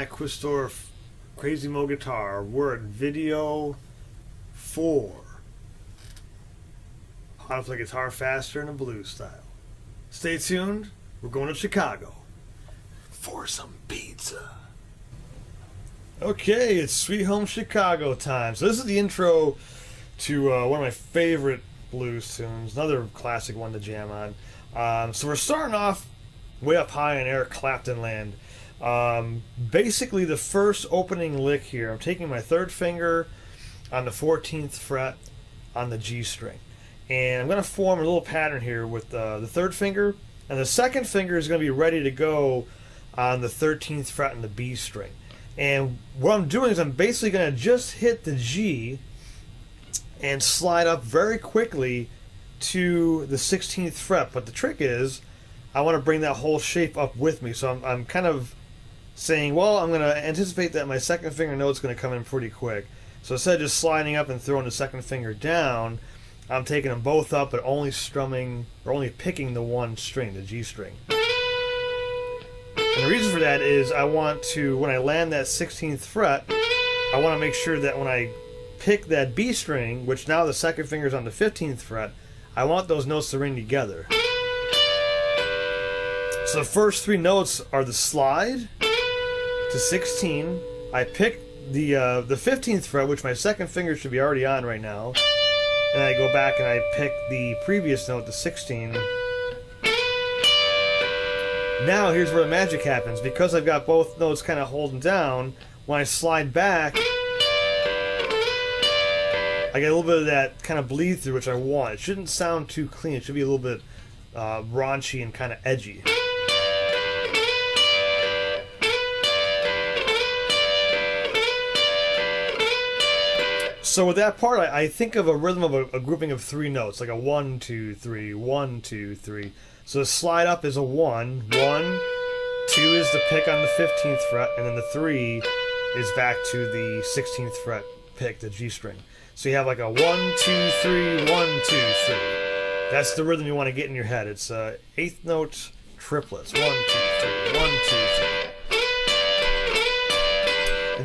Matt Quistorf, Crazy Mo Guitar. We're at video 4. How to play guitar faster in a blues style. Stay tuned. We're going to Chicago for some pizza. Okay, it's Sweet Home Chicago time. So this is the intro to one of my favorite blues tunes, another classic one to jam on. So we're starting off way up high in Eric Clapton land. Basically the first opening lick here, I'm taking my third finger on the 14th fret on the G string. And I'm going to form a little pattern here with the third finger, and the second finger is going to be ready to go on the 13th fret on the B string. And what I'm doing is I'm basically going to just hit the G and slide up very quickly to the 16th fret. But the trick is I want to bring that whole shape up with me. So I'm kind of saying, well, I'm going to anticipate that my second finger note's going to come in pretty quick. So instead of just sliding up and throwing the second finger down, I'm taking them both up but only strumming or only picking the one string, the G string. And the reason for that is I want to, when I land that 16th fret, I want to make sure that when I pick that B string, which now the second finger is on the 15th fret, I want those notes to ring together. So the first three notes are the slide to 16. I pick the 15th fret, which my second finger should be already on right now. And I go back and I pick the previous note, the 16. Now here's where the magic happens. Because I've got both notes kind of holding down, when I slide back, I get a little bit of that kind of bleed through, which I want. It shouldn't sound too clean. It should be a little bit raunchy and kind of edgy. So with that part, I think of a rhythm of a grouping of three notes, like a 1, 2, 3, 1, 2, 3. So the slide up is a 1, 1, 2 is the pick on the 15th fret, and then the 3 is back to the 16th fret pick, the G string. So you have like a 1, 2, 3, 1, 2, 3. That's the rhythm you want to get in your head. It's eighth note triplets. 1, 2, 3, 1, 2, 3.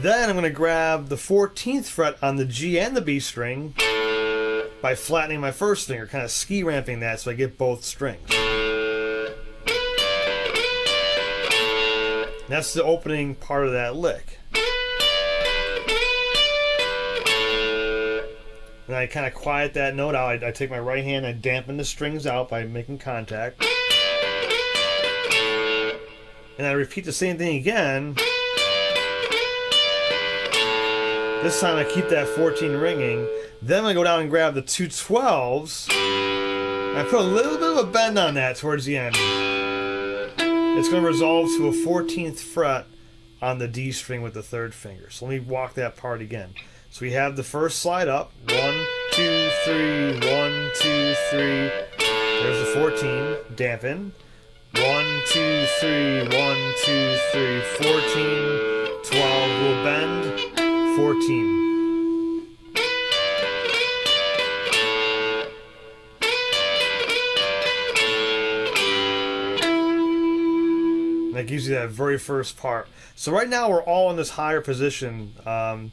Then I'm going to grab the 14th fret on the G and the B string by flattening my first finger, kind of ski ramping that so I get both strings. That's the opening part of that lick. And I kind of quiet that note out. I take my right hand, I dampen the strings out by making contact. And I repeat the same thing again. This time I keep that 14 ringing. Then I go down and grab the two 12s. And I put a little bit of a bend on that towards the end. It's going to resolve to a 14th fret on the D string with the third finger. So let me walk that part again. So we have the first slide up. 1, 2, 3, 1, 2, 3. There's the 14. Dampen. 1, 2, 3, 1, 2, 3, 14. 12 will bend. 14. That gives you that very first part. So right now we're all in this higher position, and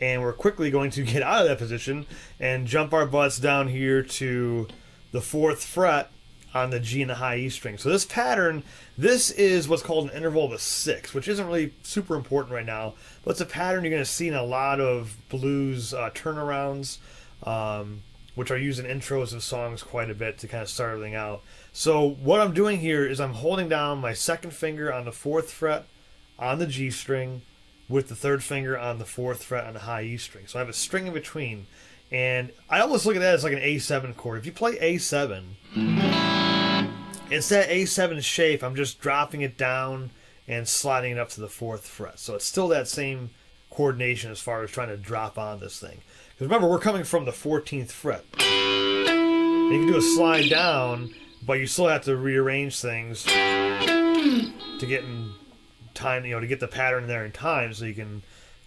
we're quickly going to get out of that position and jump our butts down here to the 4th fret on the G and the high E string. So this pattern, this is what's called an interval of a 6, which isn't really super important right now, but it's a pattern you're going to see in a lot of blues turnarounds, which are used in intros of songs quite a bit to kind of start everything out. So what I'm doing here is I'm holding down my second finger on the 4th fret on the G string with the third finger on the 4th fret on the high E string. So I have a string in between. And I almost look at that as like an A7 chord. If you play A7, it's that A7 shape. I'm just dropping it down and sliding it up to the 4th fret. So it's still that same coordination as far as trying to drop on this thing. Because remember, we're coming from the 14th fret. And you can do a slide down, but you still have to rearrange things to get in time, to get the pattern in there in time so you can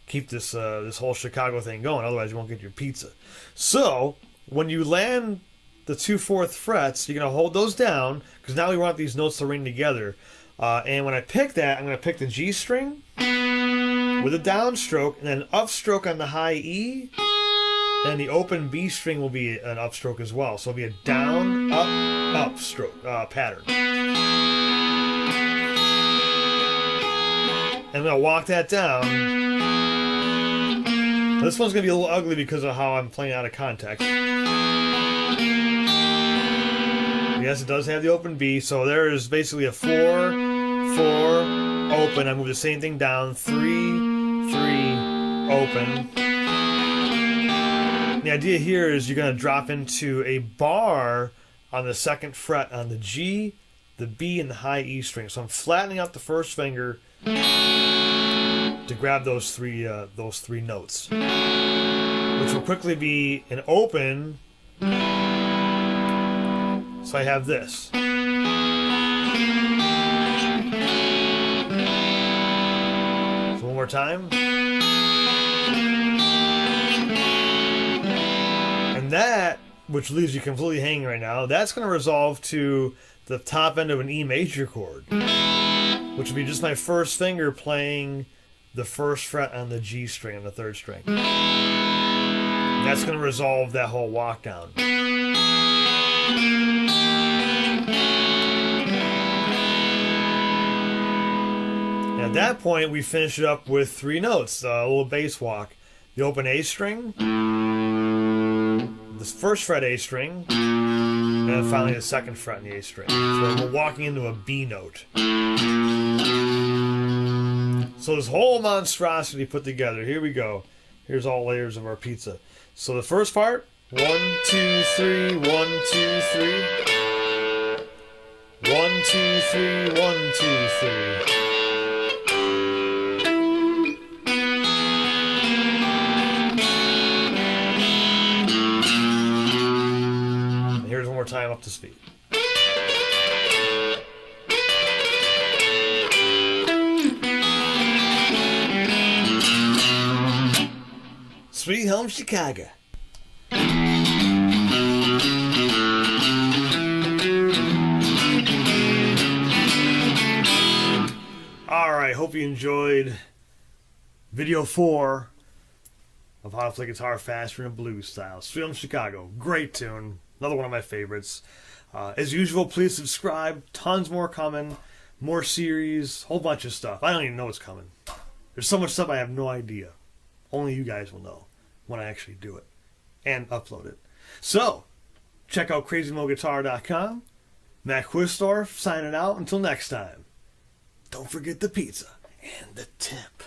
keep this this whole Chicago thing going. Otherwise, you won't get your pizza. So when you land the 2 4th frets, you're going to hold those down because now we want these notes to ring together. And when I pick that, I'm going to pick the G string. And with a downstroke, and then an upstroke on the high E, and the open B string will be an upstroke as well. So it'll be a down, up, upstroke pattern. And I'm going to walk that down. This one's going to be a little ugly because of how I'm playing out of context. Yes, it does have the open B, so there is basically a 4, 4, open. I move the same thing down, 3, 3, open. The idea here is you're going to drop into a bar on the 2nd fret on the G, the B, and the high E string. So I'm flattening out the first finger to grab those three notes, which will quickly be an open. So I have this. So one more time. And that, which leaves you completely hanging right now, that's going to resolve to the top end of an E major chord, which would be just my first finger playing the 1st fret on the G string on the 3rd string. That's going to resolve that whole walk down. And at that point, we finish it up with 3 notes, a little bass walk. The open A string, the 1st fret A string, and then finally the 2nd fret in the A string. So we're walking into a B note. So this whole monstrosity put together, here we go. Here's all layers of our pizza. So the first part, 1, 2, 3, 1, 2, 3. 1, 2, 3, 1, 2, 3. And here's one more time up to speed. Sweet Home Chicago. Alright, hope you enjoyed video 4 of how to play guitar faster in a blues style. Sweet Home Chicago, great tune, another one of my favorites. As usual, please subscribe, tons more coming, more series, whole bunch of stuff. I don't even know what's coming. There's so much stuff I have no idea. Only you guys will know when I actually do it and upload it. So, check out crazymoguitar.com. Matt Quistorf signing out. Until next time, don't forget the pizza and the tip.